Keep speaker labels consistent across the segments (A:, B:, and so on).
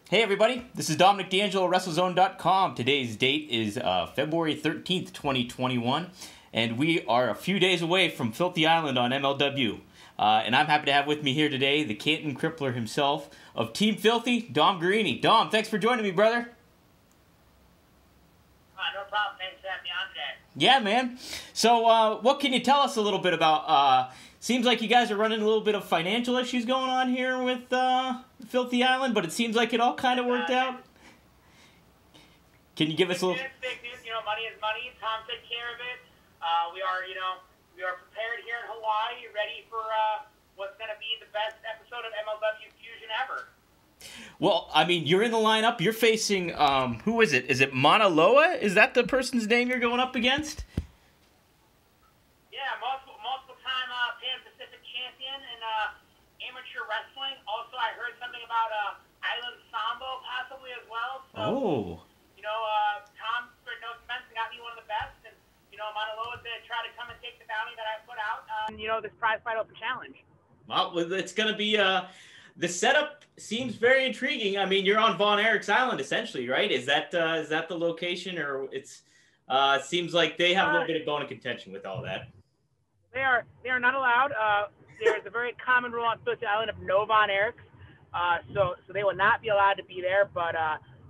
A: Hey everybody, this is Dominic D'Angelo, WrestleZone.com. Today's date is February 13th, 2021, and we are a few days away from Filthy Island on MLW. And I'm happy to have with me here today the Canton Crippler himself of Team Filthy, Dom Guarini. Dom, thanks for joining me, brother.
B: No problem. Thanks for having me on today.
A: Yeah, man. So what can you tell us a little bit about... Seems like you guys are running a little bit of financial issues going on here with Filthy Island, but it seems like it all kind of worked out. Can you give us a little...
B: Big news. Money is money. Tom took care of it. We are prepared here in Hawaii, ready for what's going to be the best episode of MLW Fusion ever.
A: Well, I mean, you're in the lineup. You're facing, who is it? Is it Mauna Loa? Is that the person's name you're going up against?
B: Yeah, multiple-time Pan-Pacific champion in amateur wrestling. Also, I heard something about Island Sambo possibly as well. So, Tom, for no expense, got me one of the best. And, Mauna Loa's going to try to come and take the bounty that I put out. This prize fight open challenge.
A: Well, it's going to be... The setup seems very intriguing. I mean, you're on Von Erich's Island, essentially, right? Is that the location, or it's? It seems like they have a little bit of bone of contention with all that.
B: They are not allowed. There's a very common rule on Filthy Island of no Von Erichs, so they will not be allowed to be there. But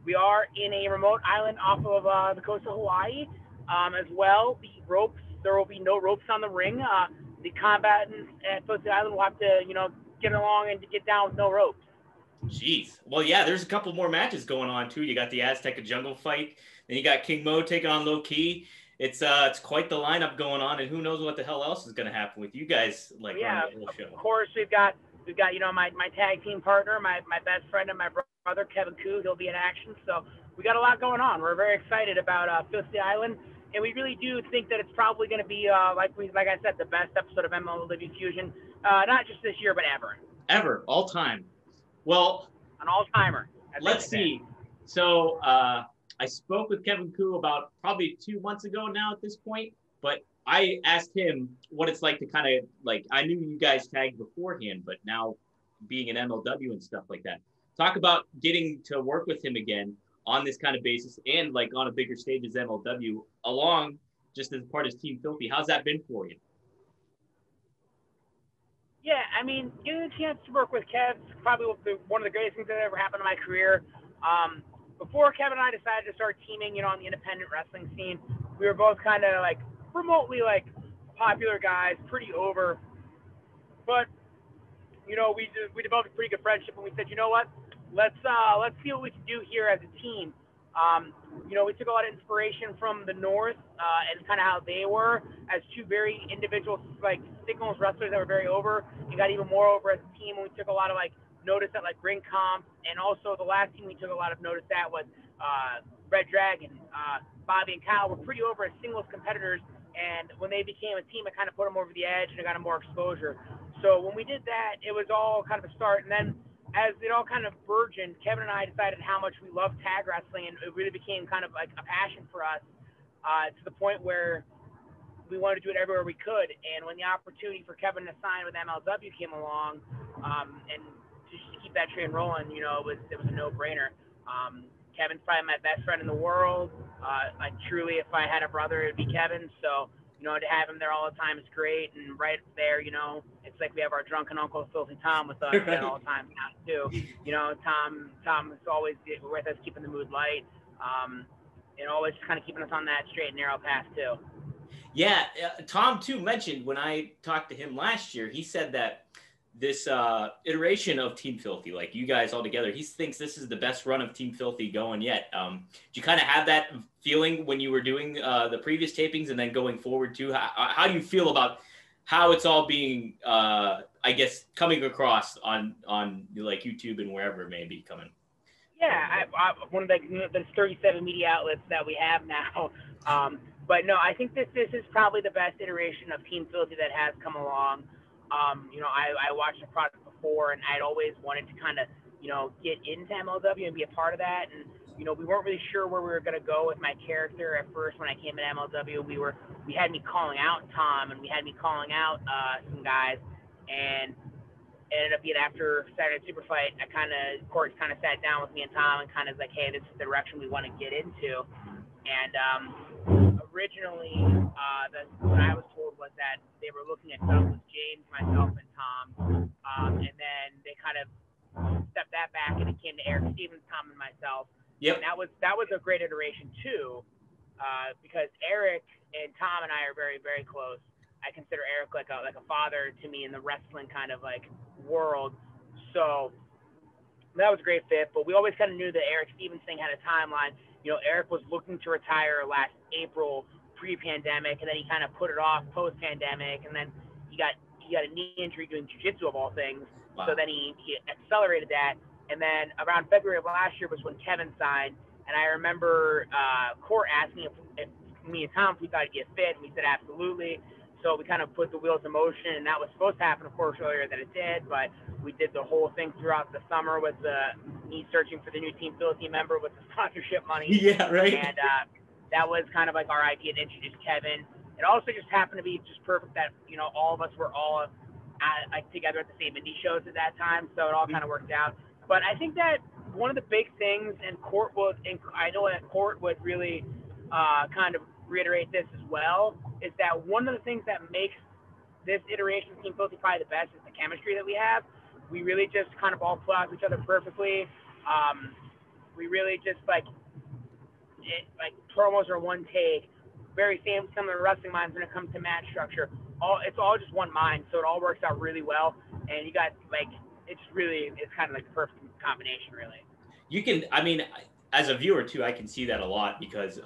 B: we are in a remote island off of the coast of Hawaii, as well. There will be no ropes on the ring. The combatants at Filthy Island will have to, get along and to get down with no ropes.
A: Jeez. Well, yeah, there's a couple more matches going on, too. You got the Azteca Jungle fight. Then you got King Mo taking on Low Ki. It's quite the lineup going on, and who knows what the hell else is going to happen with you guys.
B: Yeah, of course, we've got my tag team partner, my best friend and my brother, Kevin Koo. He'll be in action. So we got a lot going on. We're very excited about Filthy Island. And we really do think that it's probably going to be, like I said, the best episode of MLW Fusion, not just this year, but ever.
A: Ever, all time. Well,
B: an all-timer.
A: Let's see. So I spoke with Kevin Koo about probably 2 months ago now at this point, but I asked him what it's like to kind of, I knew you guys tagged beforehand, but now being in MLW and stuff like that. Talk about getting to work with him again on this kind of basis and on a bigger stage as MLW, along just as part of Team Filthy. How's that been for you?
B: Yeah, I mean, getting a chance to work with Kev is probably one of the greatest things that ever happened in my career. Before Kevin and I decided to start teaming, on the independent wrestling scene, we were both kind of remotely popular guys, pretty over. But we developed a pretty good friendship, and we said, you know what? Let's see what we can do here as a team. We took a lot of inspiration from the North and kind of how they were as two very individual singles wrestlers that were very over, and got even more over as a team. And we took a lot of notice at Ring Comp, and also the last team we took a lot of notice at was Red Dragon. Bobby and Kyle were pretty over as singles competitors, and when they became a team, it kind of put them over the edge and it got them more exposure. So when we did that, it was all kind of a start, and then as it all kind of burgeoned, Kevin and I decided how much we love tag wrestling, and it really became kind of a passion for us to the point where we wanted to do it everywhere we could. And when the opportunity for Kevin to sign with MLW came along, and just to keep that train rolling, it was a no-brainer. Kevin's probably my best friend in the world. Truly, if I had a brother, it'd be Kevin. So, to have him there all the time is great. And right there, it's like we have our drunken uncle, Filthy Tom, with us all the time now, too. Tom is always with us, keeping the mood light, and always kind of keeping us on that straight and narrow path, too.
A: Yeah, Tom, too, mentioned when I talked to him last year, he said that this iteration of Team Filthy, you guys all together, he thinks this is the best run of Team Filthy going yet. Did you kind of have that feeling when you were doing the previous tapings and then going forward too? How do you feel about how it's all being, coming across on YouTube and wherever it may be coming?
B: Yeah, one of the 37 media outlets that we have now. But no, I think this is probably the best iteration of Team Filthy that has come along. I watched the product before, and I'd always wanted to kind of, get into MLW and be a part of that. And, we weren't really sure where we were going to go with my character at first when I came in MLW. We had me calling out Tom, and we had me calling out some guys. And it ended up being after Saturday Super Fight. Court kind of sat down with me and Tom and kind of like, hey, this is the direction we want to get into. And originally, what I was told was that they were looking at stuff with James, myself, and Tom, and then they kind of stepped that back, and it came to Eric Stevens, Tom, and myself.
A: Yep.
B: And that was a great iteration too, because Eric and Tom and I are very, very close. I consider Eric like a father to me in the wrestling kind of like world. So that was a great fit. But we always kind of knew that Eric Stevens thing had a timeline. You know, Eric was looking to retire last April pre-pandemic, and then he kind of put it off post-pandemic, and then he got a knee injury doing jiu-jitsu of all things. Wow. So then he accelerated that. And then around February of last year was when Kevin signed. And I remember Court asking if me and Tom, if we thought he'd get fit, and we said absolutely. So we kind of put the wheels in motion, and that was supposed to happen, of course, earlier than it did. But we did the whole thing throughout the summer with me searching for the new Team Philly member with the sponsorship money.
A: Yeah, right.
B: And that was kind of like our idea to introduce Kevin. It also just happened to be just perfect that, you know, all of us were all together at the same indie shows at that time. So it all kind of worked out. But I think that one of the big things, and I know that Court would really kind of reiterate this as well, is that one of the things that makes this iteration of Team Filthy probably the best is the chemistry that we have. We really just kind of all play off each other perfectly. We really just like promos are one take, very similar wrestling minds when it comes to match structure. It's all just one mind, so it all works out really well. And you got it's kind of like the perfect combination, really.
A: You can, I mean, as a viewer too, I can see that a lot because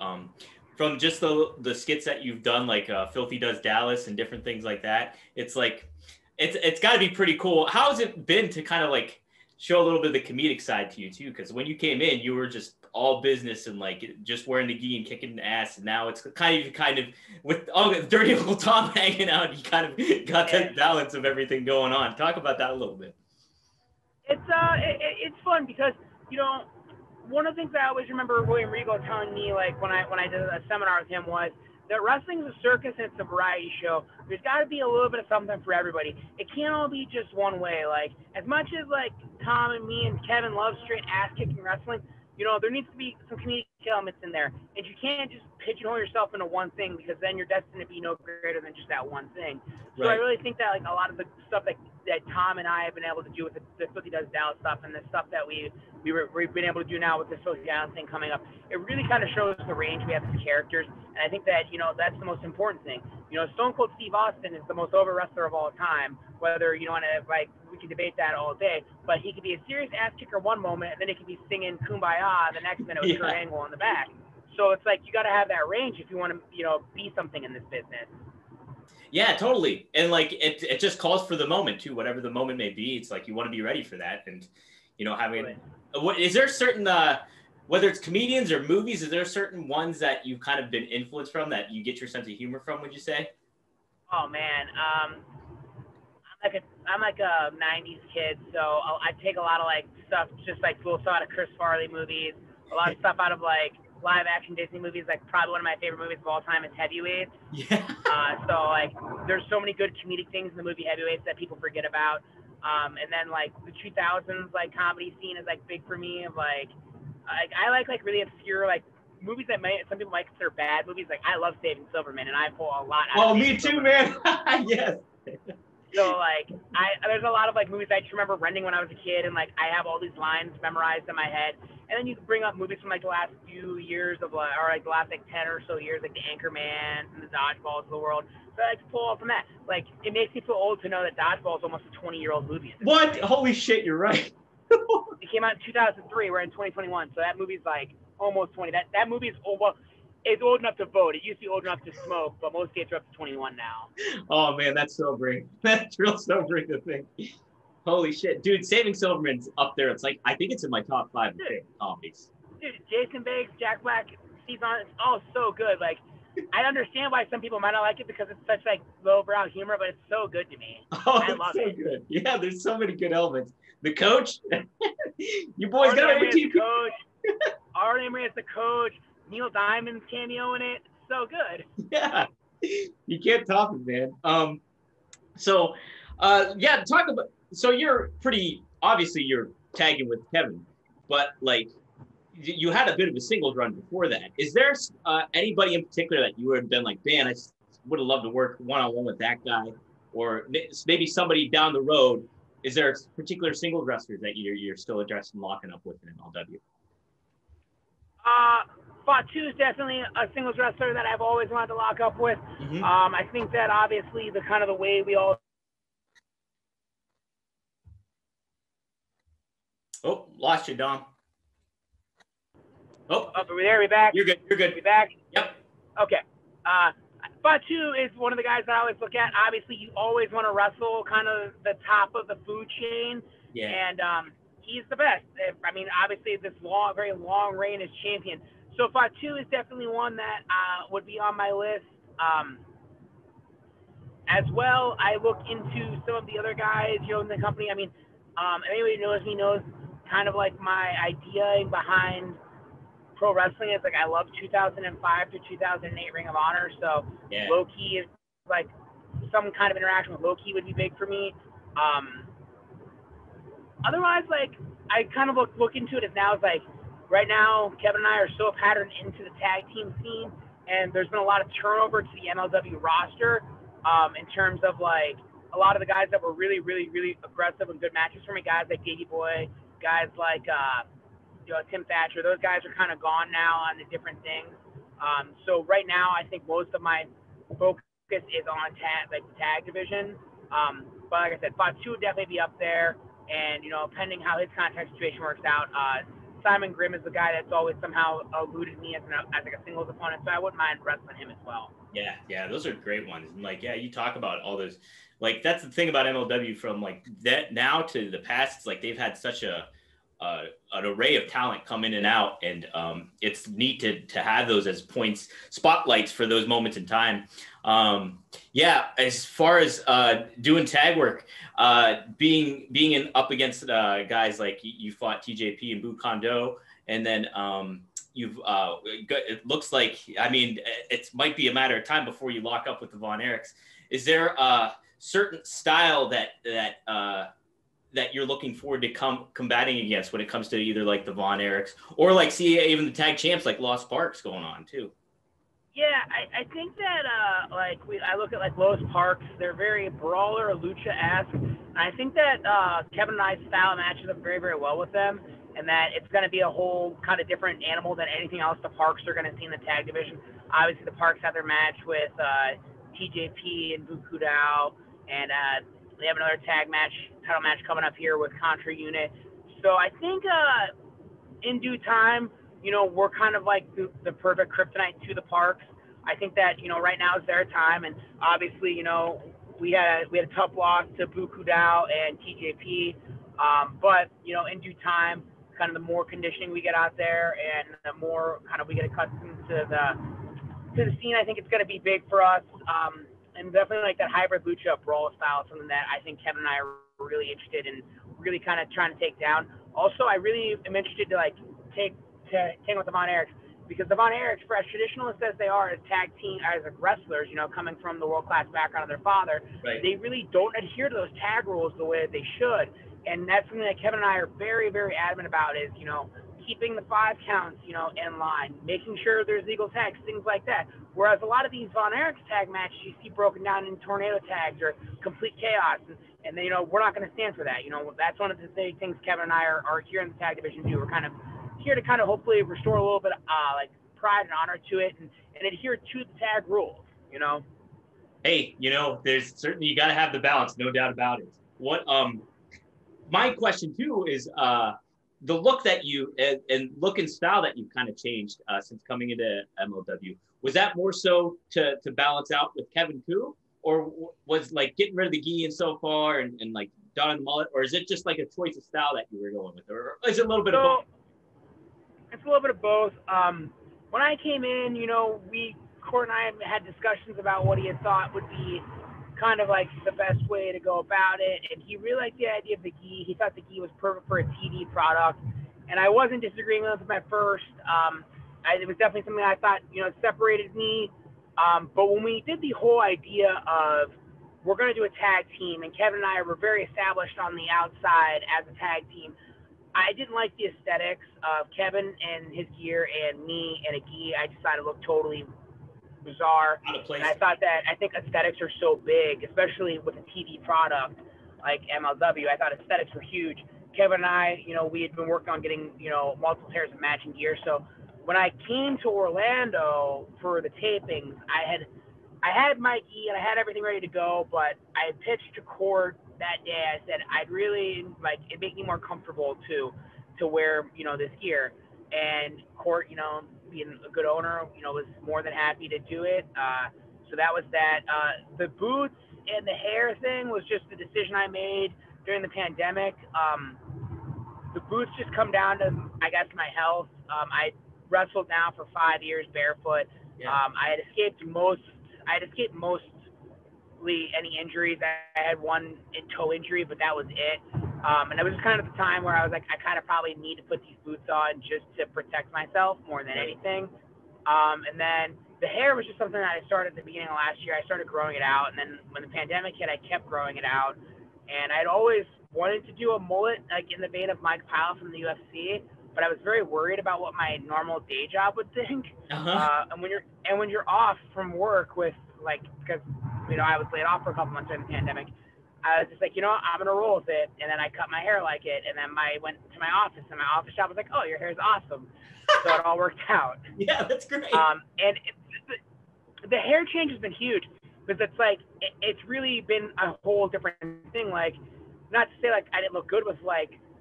A: from just the skits that you've done, like Filthy Does Dallas and different things like that, it's like, it's got to be pretty cool. How has it been to kind of like show a little bit of the comedic side to you too? Because when you came in, you were just all business and like just wearing the gi and kicking ass, and now it's kind of with Dirty Uncle Tom hanging out, you kind of got that balance of everything going on. Talk about that a little bit.
B: It's fun because, you know, one of the things I always remember William Regal telling me, like when I did a seminar with him, was that wrestling is a circus and it's a variety show. There's got to be a little bit of something for everybody. It can't all be just one way. Like, as much as like Tom and me and Kevin love straight ass kicking wrestling, you know, there needs to be some comedic elements in there. And you can't just pigeonhole yourself into one thing, because then you're destined to be no greater than just that one thing. So right. I really think that like a lot of the stuff that Tom and I have been able to do with the Filthy Does Dallas stuff, and the stuff that we've been able to do now with this Filthy Dallas thing coming up, it really kind of shows the range we have as characters. And I think that, you know, that's the most important thing. You know, Stone Cold Steve Austin is the most over wrestler of all time. Whether you want to, like, we can debate that all day, but he could be a serious ass kicker one moment, and then he could be singing Kumbaya the next minute with Kurt Angle in the back. So it's like, you got to have that range if you want to, you know, be something in this business.
A: Yeah, totally. And like, it just calls for the moment too, whatever the moment may be. It's like, you want to be ready for that. And, you know, is there certain, whether it's comedians or movies, is there certain ones that you've kind of been influenced from, that you get your sense of humor from, would you say?
B: Oh man. I'm like a 90s kid, so I take a lot of like stuff, just like cool stuff out of Chris Farley movies, a lot of stuff out of like live action Disney movies. Like, probably one of my favorite movies of all time is Heavyweights. Yeah. So like, there's so many good comedic things in the movie Heavyweights that people forget about. And then like the 2000s like comedy scene is like big for me. Of like, I like really obscure like movies that some people might consider bad movies. Like, I love Saving Silverman, and I pull a lot out of
A: me too,
B: Silverman.
A: Man. Yes.
B: So like, there's a lot of like movies I just remember renting when I was a kid, and like I have all these lines memorized in my head. And then you can bring up movies from like the last few years of like, or like the last like 10 or so years, like the Anchorman and the Dodgeballs of the world. So I like to pull all from that. Like, it makes me feel old to know that Dodgeball is almost a 20-year-old movie.
A: What? Holy shit, you're right.
B: It came out in 2003. We're in 2021, so that movie's like almost 20. That movie is old. Well, it's old enough to vote. It used to be old enough to smoke, but most states are up to 21 now.
A: Oh man, that's sobering. That's real sobering to think. Holy shit, dude! Saving Silverman's up there. It's like, I think it's in my top 5 comedies.
B: Dude, Jason Biggs, Jack Black, Steve Zahn, it's all so good. Like, I understand why some people might not like it, because it's such like lowbrow humor, but it's so good to me.
A: Oh, I love it. Good. Yeah, there's so many good elements. The coach, you boys got to
B: coach. Artie Emery as the coach. Neil Diamond's cameo in it. So good.
A: Yeah, you can't top it, man. So, talk about so you're pretty obviously you're tagging with Kevin, but like you had a bit of a singles run before that. Is there anybody in particular that you would have been like, man, I would have loved to work one-on-one with that guy, or maybe somebody down the road? Is there particular singles wrestlers that you're still addressing locking up with in MLW?
B: Fatu is definitely a singles wrestler that I've always wanted to lock up with.
A: Mm-hmm.
B: I think that obviously the way we all.
A: Oh, lost you, Dom. Oh,
B: are we there? Are we back?
A: You're good. You're good.
B: Are we back?
A: Yep.
B: Okay. Fatu is one of the guys that I always look at. Obviously, you always want to wrestle kind of the top of the food chain.
A: Yeah.
B: And he's the best. I mean, obviously, this very long reign as champion. So Fatu is definitely one that would be on my list. As well, I look into some of the other guys, in the company. I mean, anybody who knows me knows kind of like my idea behind pro wrestling is like I love 2005 to 2008 Ring of Honor. So
A: yeah.
B: Low-Ki is like some kind of interaction with Low-Ki would be big for me. Otherwise, like I kind of look into it as now as like right now Kevin and I are so patterned into the tag team scene, and there's been a lot of turnover to the MLW roster in terms of like a lot of the guys that were really, really, really aggressive and good matches for me, guys like Davey Boy, guys like Tim Thatcher. Those guys are kind of gone now on the different things. So right now, I think most of my focus is on the tag division. But like I said, Fatu would definitely be up there. And, pending how his contract situation works out, Simon Grimm is the guy that's always somehow eluded me as like a singles opponent. So I wouldn't mind wrestling him as well.
A: Yeah, those are great ones. And like, yeah, you talk about all those. Like, that's the thing about MLW from like that now to the past. It's like they've had such an array of talent come in and out, and it's neat to have those as spotlights for those moments in time. Yeah, as far as doing tag work, being up against guys like you fought TJP and Bu Kondo, and then it looks like, I mean, it might be a matter of time before you lock up with the Von Erichs. Is there a certain style that you're looking forward to combating against when it comes to either like the Von Erichs or like even the tag champs like Lost Parks going on too?
B: Yeah, I think that I look at like Los Parks, they're very brawler, lucha-esque, and I think that Kevin and I's style matches up very, very well with them, and that it's going to be a whole kind of different animal than anything else the Parks are going to see in the tag division. Obviously, the Parks have their match with TJP and Bu Kudao, and they have another title match coming up here with Contra Unit. So I think in due time, we're kind of like the perfect kryptonite to the Parks. I think that, right now is their time. And obviously, we had a tough loss to Bu Kudao and TJP. But, in due time, kind of the more conditioning we get out there and the more kind of we get accustomed to the scene, I think it's going to be big for us. And definitely like that hybrid lucha brawl style, something that I think Kevin and I are really interested in really kind of trying to take down. Also, I really am interested to like take with the Von Erichs, because the Von Erichs, for as traditionalist as they are as tag team, as wrestlers, coming from the world-class background of their father,
A: right,
B: they really don't adhere to those tag rules the way that they should. And that's something that Kevin and I are very, very adamant about is, keeping the 5 counts, in line, making sure there's legal tags, things like that. Whereas a lot of these Von Erichs tag matches you see broken down in tornado tags or complete chaos, and then, we're not going to stand for that. That's one of the things Kevin and I are here in the tag division do. We're kind of here to kind of hopefully restore a little bit like pride and honor to it and adhere to the tag rules,
A: Hey, there's certainly, you got to have the balance, no doubt about it. What my question too is the look that you and look and style that you've kind of changed since coming into MLW. Was that more so to balance out with Kevin Koo, or was like getting rid of the gi and so far and like donning the mullet, or is it just like a choice of style that you were going with, or is it a little bit of both?
B: It's a little bit of both. When I came in, Court and I had discussions about what he had thought would be kind of like the best way to go about it. And he really liked the idea of the gi. He thought the gi was perfect for a TV product. And I wasn't disagreeing with him at first. It was definitely something I thought, separated me. But when we did the whole idea of we're going to do a tag team, and Kevin and I were very established on the outside as a tag team. I didn't like the aesthetics of Kevin and his gear and me and a gi. I just thought it looked totally bizarre.
A: Out of place.
B: And I think aesthetics are so big, especially with a TV product like MLW. I thought aesthetics were huge. Kevin and I, we had been working on getting, multiple pairs of matching gear. So when I came to Orlando for the tapings, I had my gi and I had everything ready to go, but I pitched to Court that day. I said, I'd really it'd make me more comfortable to wear, this gear. And Court, being a good owner, was more than happy to do it. So that was that. The boots and the hair thing was just the decision I made during the pandemic. The boots just come down to, I guess, my health. I wrestled now for 5 years barefoot.
A: Yeah.
B: I had escaped mostly any injuries. I had one toe injury, but that was it. And it was just kind of the time where I was like, I kind of probably need to put these boots on just to protect myself more than anything. And then the hair was just something that I started at the beginning of last year. I started growing it out, and then when the pandemic hit, I kept growing it out. And I'd always wanted to do a mullet, like in the vein of Mike Pyle from the UFC, but I was very worried about what my normal day job would think. And when you're off from work with because I was laid off for a couple months during the pandemic, I was just like, I'm gonna roll with it. And then I cut my hair like it, and then I went to my office, and my office job was like, oh, your hair's awesome. So it all worked out.
A: Yeah, that's great.
B: And the hair change has been huge, because it's really been a whole different thing. Like, not to say I didn't look good with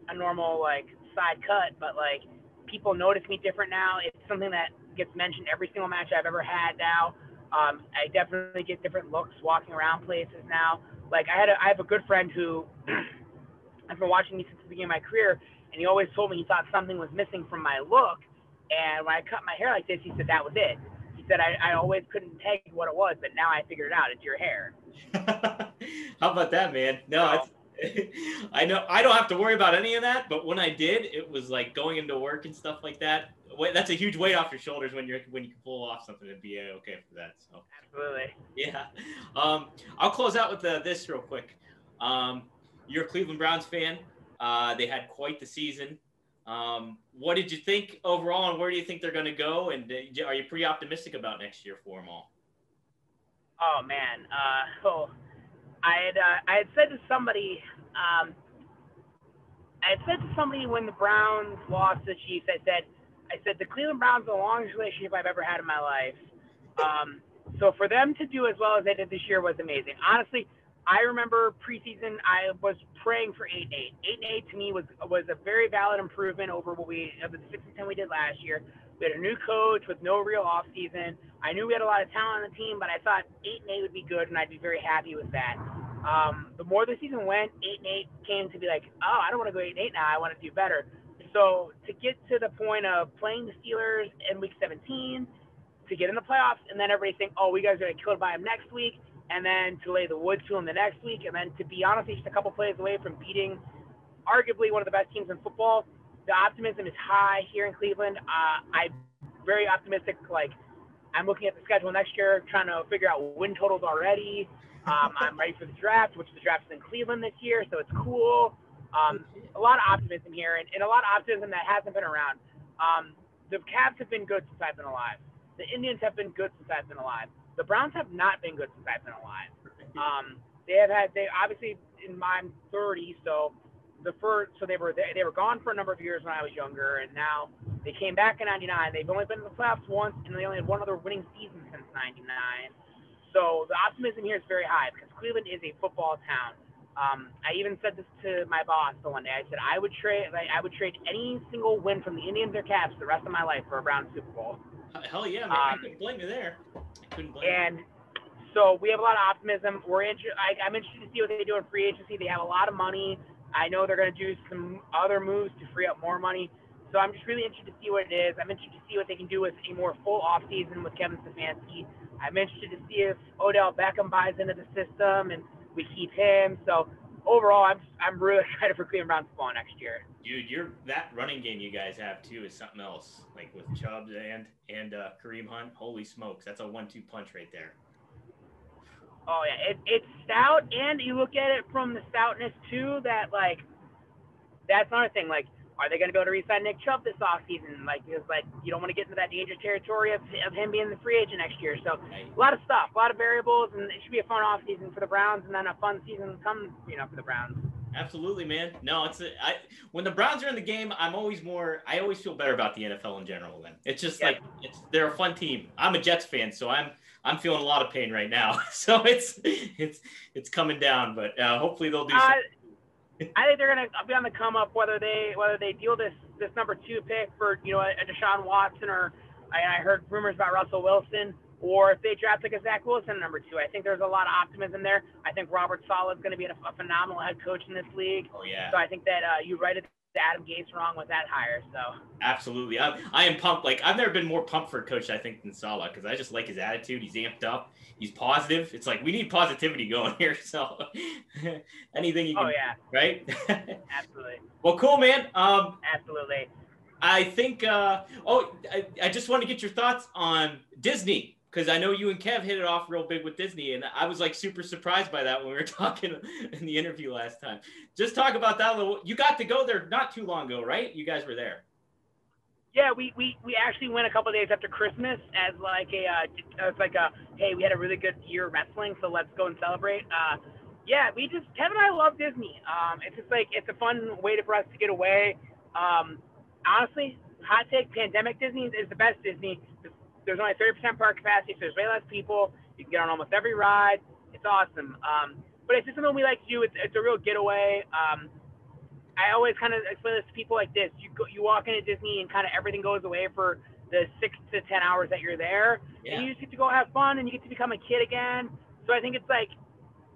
B: a normal side cut, but people notice me different now. It's something that gets mentioned every single match I've ever had now. I definitely get different looks walking around places now. I have a good friend who has been watching me since the beginning of my career, and he always told me he thought something was missing from my look. And when I cut my hair like this, he said that was it. He said I always couldn't peg what it was, but now I figured it out. It's your hair.
A: How about that, man? No, I know I don't have to worry about any of that, but when I did, it was like going into work and stuff like that. That's a huge weight off your shoulders when you can pull off something and be okay for that. So
B: absolutely.
A: Yeah. I'll close out with this real quick. You're a Cleveland Browns fan. They had quite the season. What did you think overall, and where do you think they're going to go? And are you pretty optimistic about next year for them all?
B: Oh man. I had said to somebody, when the Browns lost the Chiefs, I said the Cleveland Browns are the longest relationship I've ever had in my life. So for them to do as well as they did this year was amazing. Honestly, I remember preseason, I was praying for 8-8. 8-8 to me was a very valid improvement over the 6-10 we did last year. We had a new coach with no real offseason. I knew we had a lot of talent on the team, but I thought 8-8 would be good, and I'd be very happy with that. The more the season went, 8-8 came to be like, oh, I don't want to go 8-8 now. I want to do better. So to get to the point of playing the Steelers in Week 17, to get in the playoffs, and then everybody saying, oh, we guys are going to get killed by them next week, and then to lay the wood to them the next week, and then to be honestly just a couple plays away from beating arguably one of the best teams in football. The optimism is high here in Cleveland. I'm very optimistic. I'm looking at the schedule next year, trying to figure out win totals already. I'm ready for the draft, which the draft is in Cleveland this year, so it's cool. A lot of optimism here, and a lot of optimism that hasn't been around. The Cavs have been good since I've been alive. The Indians have been good since I've been alive. The Browns have not been good since I've been alive. They obviously, I'm 30, so they were gone for a number of years when I was younger, and now they came back in '99. They've only been in the playoffs once, and they only had one other winning season since '99. So the optimism here is very high because Cleveland is a football town. I even said this to my boss the one day. I said I would trade any single win from the Indians or Cavs the rest of my life for a Browns Super Bowl.
A: Hell yeah, man. I couldn't blame you there.
B: And so we have a lot of optimism. I'm interested to see what they do in free agency. They have a lot of money. I know they're going to do some other moves to free up more money. So I'm just really interested to see what it is. I'm interested to see what they can do with a more full offseason with Kevin Stefanski. I'm interested to see if Odell Beckham buys into the system and we keep him. So overall, I'm really excited for Cleveland Browns football next year.
A: Dude, that running game you guys have too is something else. Like with Chubb and Kareem Hunt, holy smokes, that's a 1-2 punch right there.
B: Oh yeah, it's stout, and you look at it from the stoutness too. That like, that's another thing. Like, are they going to be able to re-sign Nick Chubb this offseason? Like, because like you don't want to get into that dangerous territory of him being the free agent next year. So a lot of stuff, a lot of variables, and it should be a fun offseason for the Browns, and then a fun season come for the Browns.
A: Absolutely, man. No, when the Browns are in the game, I always feel better about the NFL in general. Then it's just like they're a fun team. I'm a Jets fan, so I'm feeling a lot of pain right now. So it's coming down, but hopefully they'll do something.
B: I think they're gonna be on the come up, whether they deal this number 2 pick for a Deshaun Watson, or I heard rumors about Russell Wilson, or if they draft like a Zach Wilson number 2. I think there's a lot of optimism there. I think Robert Saleh is going to be a phenomenal head coach in this league.
A: Oh yeah.
B: So I think that you righted Adam Gase wrong with that hire. So
A: absolutely, I am pumped. Like, I've never been more pumped for a coach, I think, than Saleh, because I just like his attitude. He's amped up. He's positive. It's like we need positivity going here. So anything you can.
B: Oh yeah.
A: Right.
B: Absolutely.
A: Well, cool, man.
B: Absolutely.
A: I think. I just want to get your thoughts on Disney, because I know you and Kev hit it off real big with Disney, and I was like super surprised by that when we were talking in the interview last time. Just talk about that a little. You got to go there not too long ago, right? You guys were there.
B: Yeah, we actually went a couple of days after Christmas as like hey, we had a really good year wrestling, so let's go and celebrate. Yeah, Kevin and I love Disney. It's just like, it's a fun way for us to get away. Honestly, hot take, pandemic Disney is the best Disney. There's only 30% park capacity, so there's way less people. You can get on almost every ride. It's awesome. But it's just something we like to do. It's a real getaway. I always kind of explain this to people like this. You walk into Disney and kind of everything goes away for the 6 to 10 hours that you're there. Yeah. And you just get to go have fun, and you get to become a kid again. So I think it's like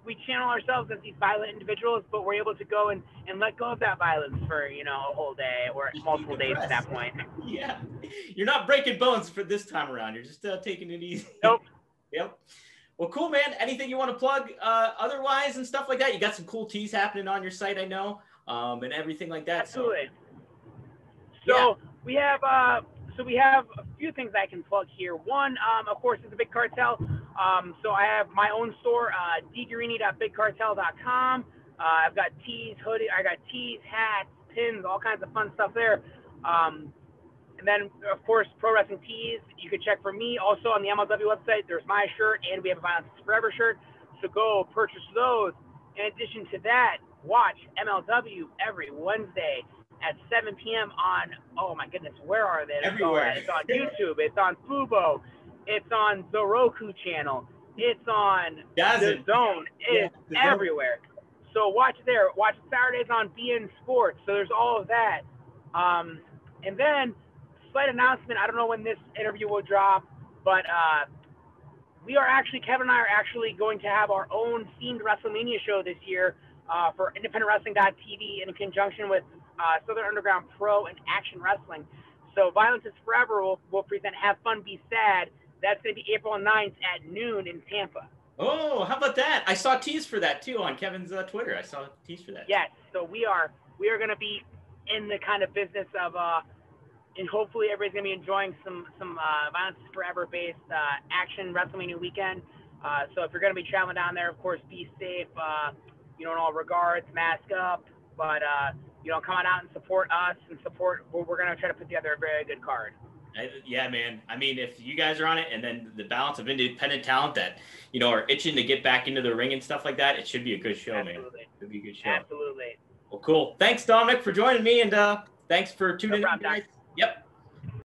B: we channel ourselves as these violent individuals, but we're able to go and let go of that violence for, a whole day or multiple days at that point.
A: Yeah. You're not breaking bones for this time around. You're just taking it easy.
B: Nope.
A: Yep. Well, cool, man. Anything you want to plug otherwise and stuff like that? You got some cool teas happening on your site, I know, and everything like that.
B: Absolutely. So we have a few things I can plug here. One, of course, is the Big Cartel. So I have my own store, dguarini.bigcartel.com. I've got tees, hoodie. I got tees, hats, pins, all kinds of fun stuff there. And then, of course, Pro Wrestling Tees. You can check for me. Also on the MLW website, there's my shirt, and we have a Violence is Forever shirt. So go purchase those. In addition to that, watch MLW every Wednesday at 7 p.m. on, oh my goodness, where are they?
A: Everywhere.
B: It's on YouTube. It's on Fubo. It's on the Roku channel. It's on The Zone. It's everywhere. So watch it there. Watch Saturdays on BN Sports. So there's all of that. And then, slight announcement. I don't know when this interview will drop, but Kevin and I are actually going to have our own themed WrestleMania show this year for IndependentWrestling.tv in conjunction with Southern Underground Pro and Action Wrestling. So Violence is Forever will present Have Fun, Be Sad. That's going to be April 9th at noon in Tampa.
A: Oh, how about that? I saw teas for that too on Kevin's Twitter. I saw teas for that.
B: Yes. So we are going to be in the kind of business of and hopefully everybody's going to be enjoying some Violence is Forever based action WrestleMania weekend. So if you're going to be traveling down there, of course, be safe, in all regards, mask up, but come on out and support us and support. We're going to try to put together a very good card.
A: Yeah, man. I mean, if you guys are on it, and then the balance of independent talent that, are itching to get back into the ring and stuff like that, it should be a good show,
B: Absolutely.
A: man. It should be a good show.
B: Absolutely.
A: Well, cool. Thanks, Dominic, for joining me, and thanks for tuning in, guys. Yep.